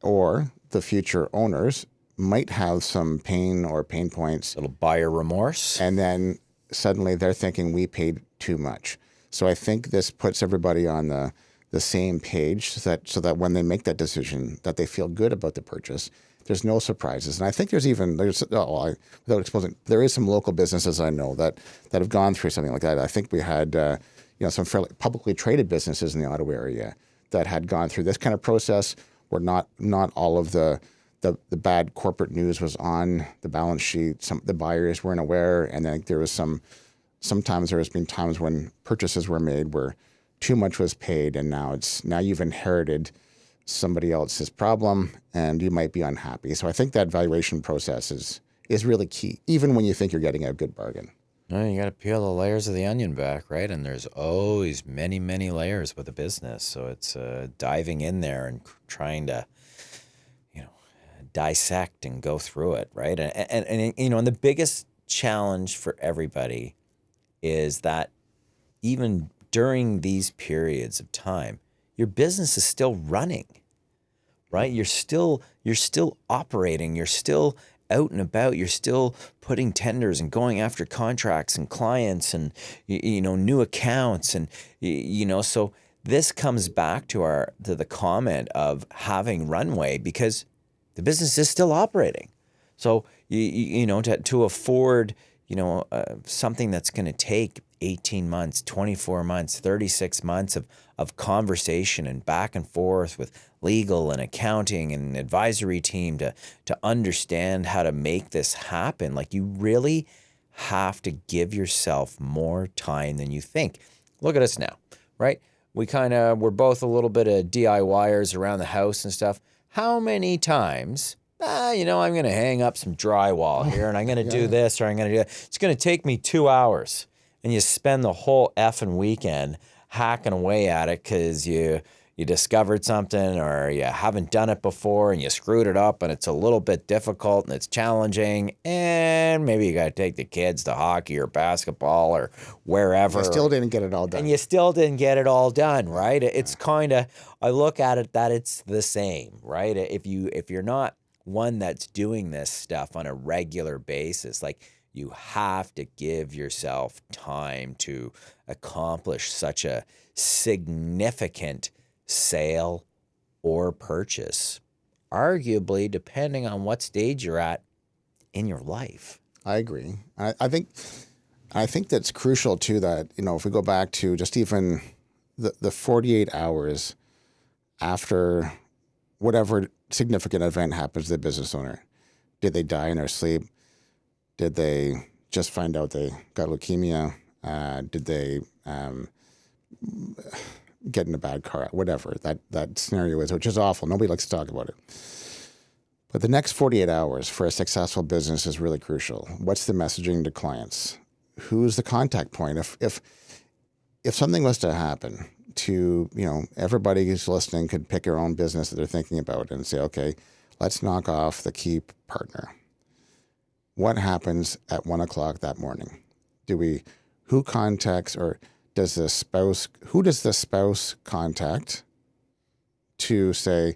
Or the future owners might have some pain or pain points, Little buyer remorse. and then suddenly they're thinking we paid too much. So I think this puts everybody on the same page, so that when they make that decision, that they feel good about the purchase. There's no surprises. And I think without exposing, there is some local businesses I know that have gone through something like that. I think we had some fairly publicly traded businesses in the Ottawa area that had gone through this kind of process, where not all of the bad corporate news was on the balance sheet. The buyers weren't aware, and then there was sometimes there has been times when purchases were made where too much was paid, and now you've inherited somebody else's problem, and you might be unhappy. So I think that valuation process is really key, even when you think you're getting a good bargain. No, you got to peel the layers of the onion back, right? And there's always many, many layers with a business. So it's diving in there and trying to, dissect and go through it, right? And the biggest challenge for everybody is that even during these periods of time, your business is still running, right? You're still operating. You're still out and about. You're still putting tenders and going after contracts and clients and new accounts, and so this comes back to the comment of having runway, because the business is still operating. So to afford something that's going to take 18 months, 24 months, 36 months of conversation and back and forth with legal and accounting and advisory team to understand how to make this happen. Like, you really have to give yourself more time than you think. Look at us now, right? We're both a little bit of DIYers around the house and stuff. How many times, I'm going to hang up some drywall here, and I'm going to do this, or I'm going to do that. It's going to take me 2 hours. And you spend the whole effing weekend hacking away at it because you discovered something, or you haven't done it before and you screwed it up, and it's a little bit difficult and it's challenging, and maybe you got to take the kids to hockey or basketball or wherever. You still didn't get it all done. And you still didn't get it all done, right? It's kind of, I look at it that it's the same, right? If you're not one that's doing this stuff on a regular basis, like, you have to give yourself time to accomplish such a significant sale or purchase, arguably depending on what stage you're at in your life. I agree. I think that's crucial too, that, if we go back to just even the 48 hours after whatever significant event happens to the business owner. Did they die in their sleep? Did they just find out they got leukemia? Did they get in a bad car? Whatever that scenario is, which is awful. Nobody likes to talk about it. But the next 48 hours for a successful business is really crucial. What's the messaging to clients? Who's the contact point? If something was to happen to, everybody who's listening could pick their own business that they're thinking about and say, okay, let's knock off the key partner. What happens at 1 o'clock that morning? Who contacts, or who does the spouse contact to say,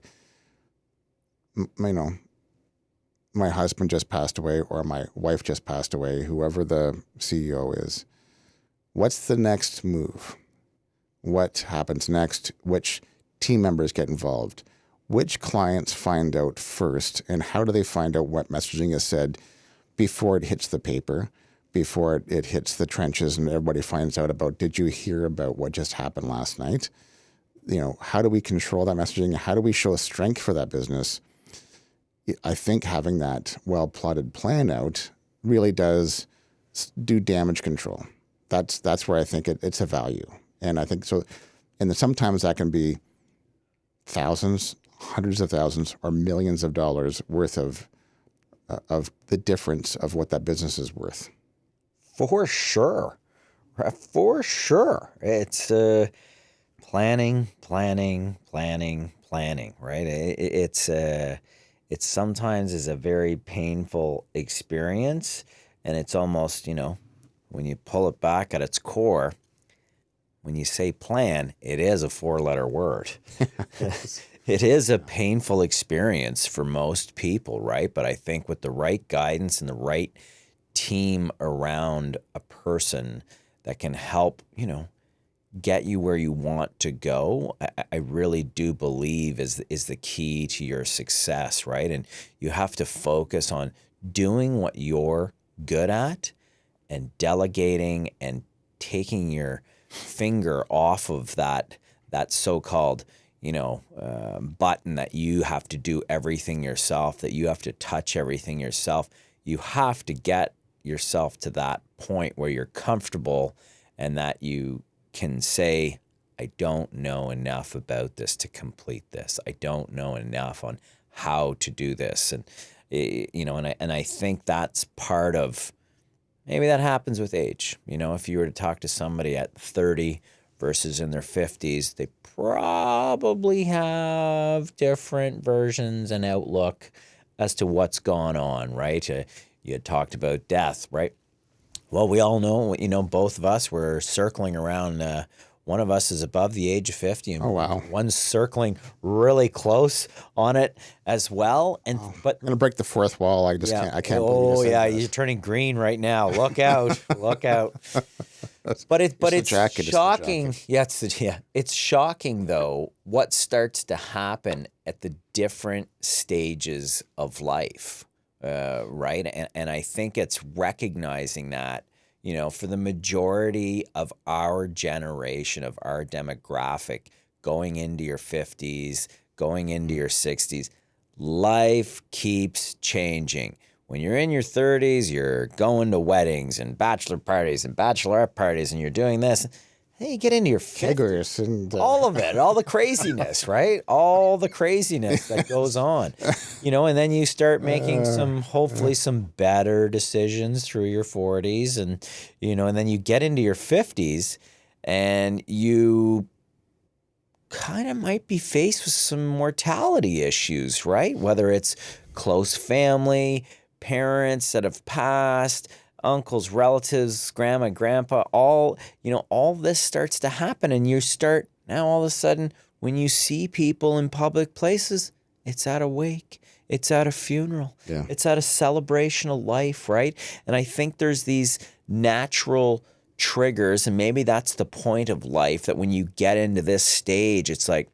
my husband just passed away, or my wife just passed away, whoever the CEO is? What's the next move? What happens next? Which team members get involved? Which clients find out first? And how do they find out what messaging is said before it hits the paper, before it hits the trenches and everybody finds out about, did you hear about what just happened last night? how do we control that messaging? How do we show strength for that business? I think having that well-plotted plan out really does do damage control. That's where I think it's a value. And I think so. And then sometimes that can be thousands, hundreds of thousands, or millions of dollars worth of the difference of what that business is worth. For sure. For sure. It's planning, right? It's sometimes is a very painful experience, and it's almost, when you pull it back at its core, when you say plan, it is a 4-letter word. It is a painful experience for most people, right? But I think with the right guidance and the right team around a person that can help, get you where you want to go, I really do believe is the key to your success, right? And you have to focus on doing what you're good at and delegating and taking your finger off of that so-called, button that you have to do everything yourself, that you have to touch everything yourself. You have to get yourself to that point where you're comfortable and that you can say, I don't know enough about this to complete this. I don't know enough on how to do this. And, and I think that's part of, maybe that happens with age. If you were to talk to somebody at 30 versus in their 50s, they probably have different versions and outlook as to what's gone on, right? You had talked about death, right? Well, we all know, both of us were circling around. One of us is above the age of 50, and Oh, wow. one's circling really close on it as well. And but I'm gonna break the fourth wall. I can't. I can't. Oh believe you yeah, said that. you're turning green right now. Look out! Look out! But it's jacket, shocking. It's shocking though what starts to happen at the different stages of life. Right? And I think it's recognizing that, for the majority of our generation, of our demographic, going into your 50s, going into your 60s, life keeps changing. When you're in your 30s, you're going to weddings and bachelor parties and bachelorette parties, and you're doing this. Hey, you get into your 50s. Keggers and All of it, all the craziness, right? All the craziness that goes on, and then you start making hopefully some better decisions through your 40s, and, and then you get into your 50s and you kind of might be faced with some mortality issues, right? Whether it's close family, parents that have passed, uncles, relatives, grandma, grandpa, all this starts to happen. And you start now all of a sudden, when you see people in public places, it's at a wake, it's at a funeral, it's at a celebration of life, right? And I think there's these natural triggers, and maybe that's the point of life, that when you get into this stage, it's like,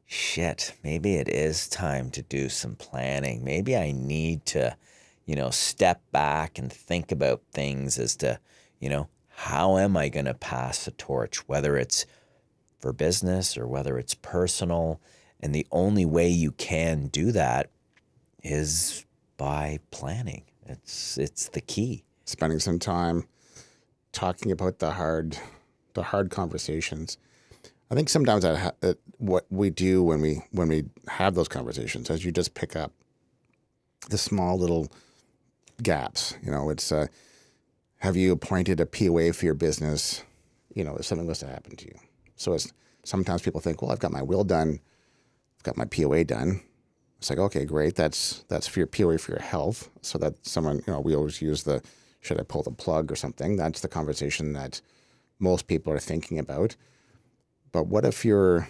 shit, maybe it is time to do some planning. Maybe I need to step back and think about things as to, how am I going to pass the torch, whether it's for business or whether it's personal. And the only way you can do that is by planning. It's the key. Spending some time talking about the hard conversations. I think sometimes what we do when we have those conversations, as you just pick up the small little gaps. It's have you appointed a POA for your business? If something was to happen to you. So it's sometimes people think, well, I've got my will done, I've got my POA done. It's like, okay, great. That's for your POA for your health. So that someone, we always use the, should I pull the plug or something? That's the conversation that most people are thinking about. But what if you're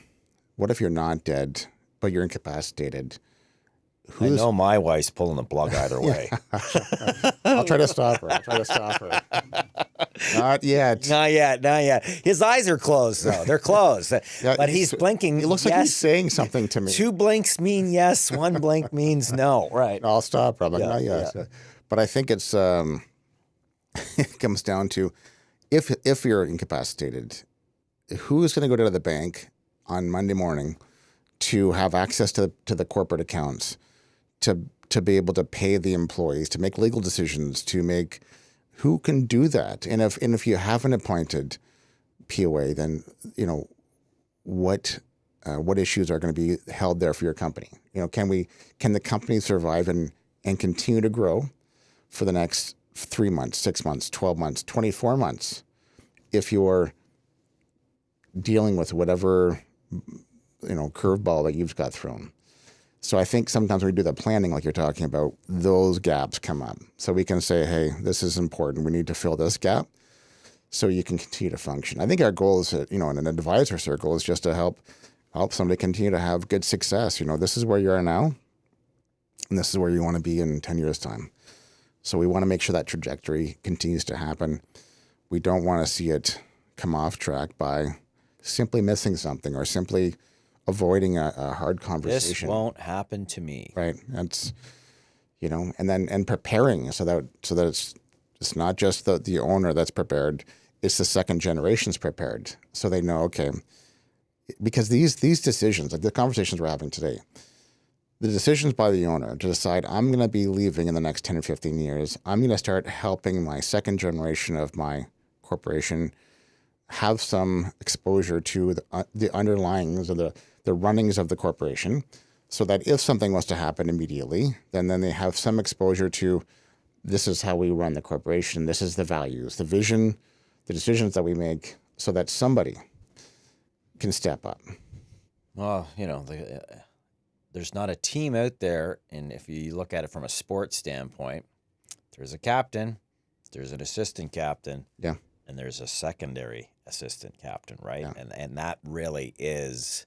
not dead, but you're incapacitated? I know my wife's pulling the plug either way. I'll try to stop her. Not yet. Not yet. His eyes are closed, though. They're closed. Yeah, but he's blinking. It looks like he's saying something to me. 2 blinks mean yes. 1 blink means no. Right. I'll stop her. I'm like, not yet. Yeah. But I think it's it comes down to if you're incapacitated, who is going to go down to the bank on Monday morning to have access to the corporate accounts, to be able to pay the employees, to make legal decisions, to make who can do that? And if you have an appointed POA, then what issues are going to be held there for your company? Can the company survive and continue to grow for the next 3 months, 6 months, 12 months, 24 months if you're dealing with whatever curveball that you've got thrown? So I think sometimes when we do the planning, like you're talking about, those gaps come up. So we can say, hey, this is important. We need to fill this gap so you can continue to function. I think our goal is, in an advisor circle, is just to help somebody continue to have good success. This is where you are now, and this is where you want to be in 10 years' time. So we want to make sure that trajectory continues to happen. We don't want to see it come off track by simply missing something or simply avoiding a hard conversation. This won't happen to me. Right. That's, and preparing so that it's not just the owner that's prepared, it's the second generation's prepared. So they know, okay, because these decisions, like the conversations we're having today, the decisions by the owner to decide, I'm going to be leaving in the next 10 or 15 years. I'm going to start helping my second generation of my corporation have some exposure to the underlyings or the runnings of the corporation, so that if something was to happen immediately, then they have some exposure to, this is how we run the corporation, this is the values, the vision, the decisions that we make, so that somebody can step up. Well, there's not a team out there, and if you look at it from a sports standpoint, there's a captain, there's an assistant captain, yeah, and there's a secondary assistant captain, right? Yeah. And that really is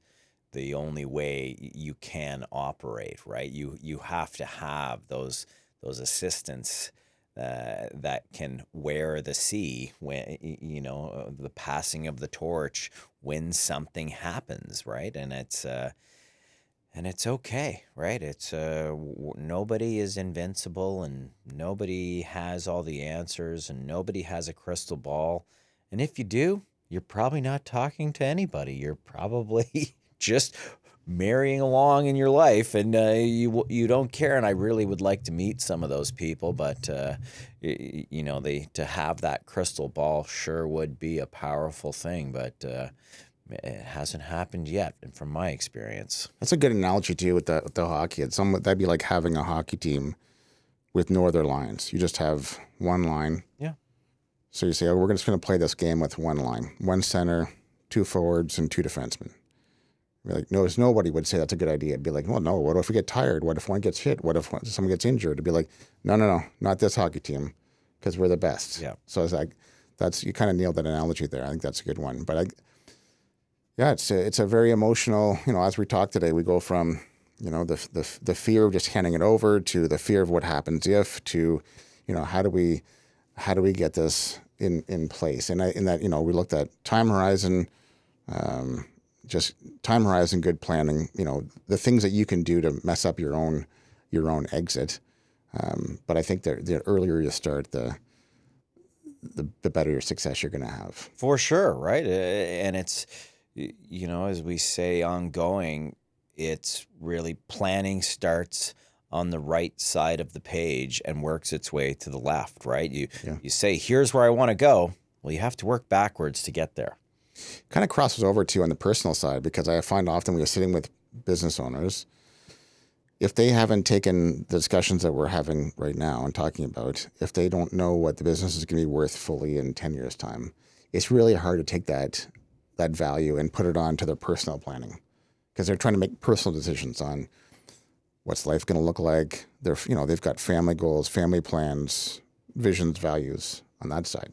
the only way you can operate, right? You have to have those assistants that can wear the sea when the passing of the torch when something happens, right? And it's okay, right? It's nobody is invincible, and nobody has all the answers, and nobody has a crystal ball. And if you do, you're probably not talking to anybody. You're probably just marrying along in your life, and you don't care. And I really would like to meet some of those people, but to have that crystal ball sure would be a powerful thing, but it hasn't happened yet, and from my experience. That's a good analogy too with the hockey. That'd be like having a hockey team with no other lines. You just have one line. Yeah. So you say, we're just going to play this game with one line, one center, two forwards, and two defensemen. You're like, no, nobody would say that's a good idea. It'd be like, well, no, what if we get tired? What if one gets hit? What if someone gets injured? It'd be like, no, not this hockey team, because we're the best. Yeah. So it's like, you kind of nailed that analogy there. I think that's a good one. But it's a very emotional, as we talk today, we go from, the fear of just handing it over to the fear of what happens if, to, how do we get this in place? And in that, we looked at time horizon, just time horizon, good planning, the things that you can do to mess up your own exit. But I think the earlier you start, the better your success you're going to have. For sure, right? And it's, as we say, ongoing, it's really planning starts on the right side of the page and works its way to the left, right? You say, here's where I want to go. Well, you have to work backwards to get there. Kind of crosses over too on the personal side, because I find often when you're sitting with business owners, if they haven't taken the discussions that we're having right now and talking about, if they don't know what the business is going to be worth fully in 10 years' time, it's really hard to take that value and put it on to their personal planning, because they're trying to make personal decisions on what's life going to look like. They've got family goals, family plans, visions, values on that side.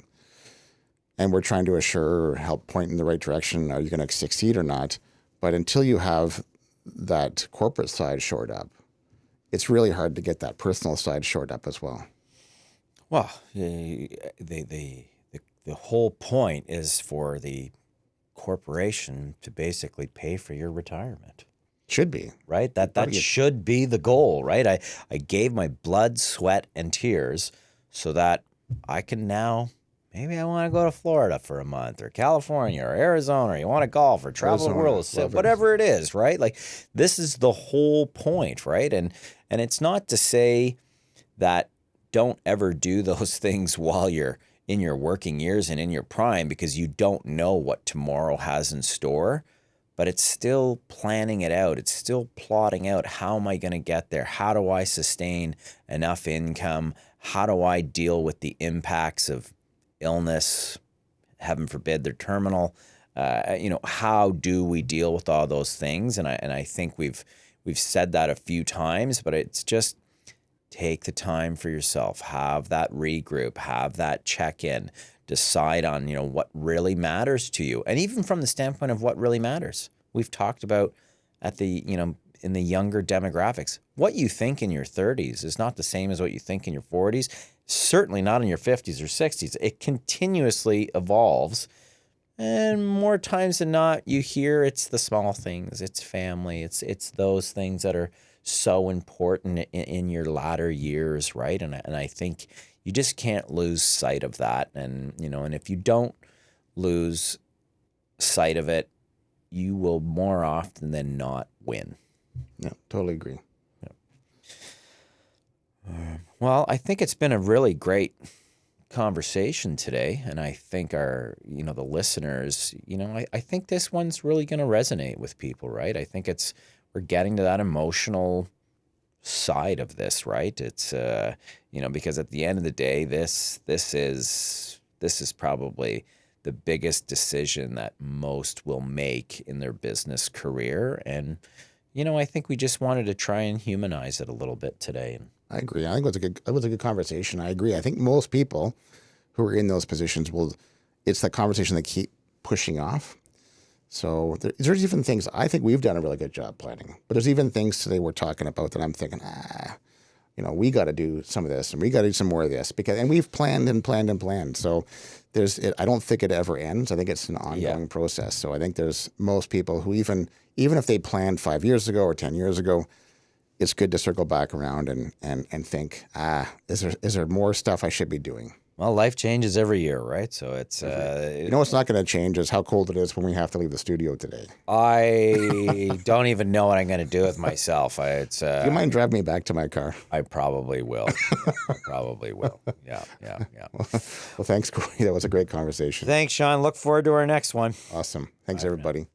And we're trying to assure or help point in the right direction. Are you going to succeed or not? But until you have that corporate side shored up, it's really hard to get that personal side shored up as well. Well, the whole point is for the corporation to basically pay for your retirement. Should be. Right? That should be the goal, right? I gave my blood, sweat, and tears so that I can now maybe I want to go to Florida for a month or California or Arizona, or you want to golf or travel the world, love whatever it is, right? Like this is the whole point, right? And it's not to say that don't ever do those things while you're in your working years and in your prime, because you don't know what tomorrow has in store. But it's still planning it out. It's still plotting out, how am I going to get there? How do I sustain enough income? How do I deal with the impacts of illness? Heaven forbid they're terminal. How do we deal with all those things? And I think we've said that a few times, but it's just take the time for yourself. Have that regroup. Have that check-in. Decide on, what really matters to you. And even from the standpoint of what really matters, we've talked about at the, in the younger demographics, what you think in your 30s is not the same as what you think in your 40s, certainly not in your 50s or 60s. It continuously evolves. And more times than not, you hear it's the small things, it's family, it's those things that are so important in your latter years, right? And I think you just can't lose sight of that. And, and if you don't lose sight of it, you will more often than not win. Yeah, totally agree. Well, I think it's been a really great conversation today. And I think our, the listeners, I think this one's really going to resonate with people, right? I think we're getting to that emotional side of this, right? It's because at the end of the day, this is probably the biggest decision that most will make in their business career. And I think we just wanted to try and humanize it a little bit today. I agree. I think it was a good conversation. I agree. I think most people who are in those positions it's the conversation they keep pushing off. So there's even things, I think we've done a really good job planning, but there's even things today we're talking about that I'm thinking, we got to do some of this and we got to do some more of this, and we've planned and planned and planned. So I don't think it ever ends. I think it's an ongoing process. So I think there's most people who even if they planned 5 years ago or 10 years ago, it's good to circle back around and think, is there more stuff I should be doing? Well, life changes every year, right? So it's... what's not going to change is how cold it is when we have to leave the studio today. I don't even know what I'm going to do with myself. Do you mind driving me back to my car? I probably will. Yeah. Well, thanks, Corey. That was a great conversation. Thanks, Shawn. Look forward to our next one. Awesome. Thanks, everybody.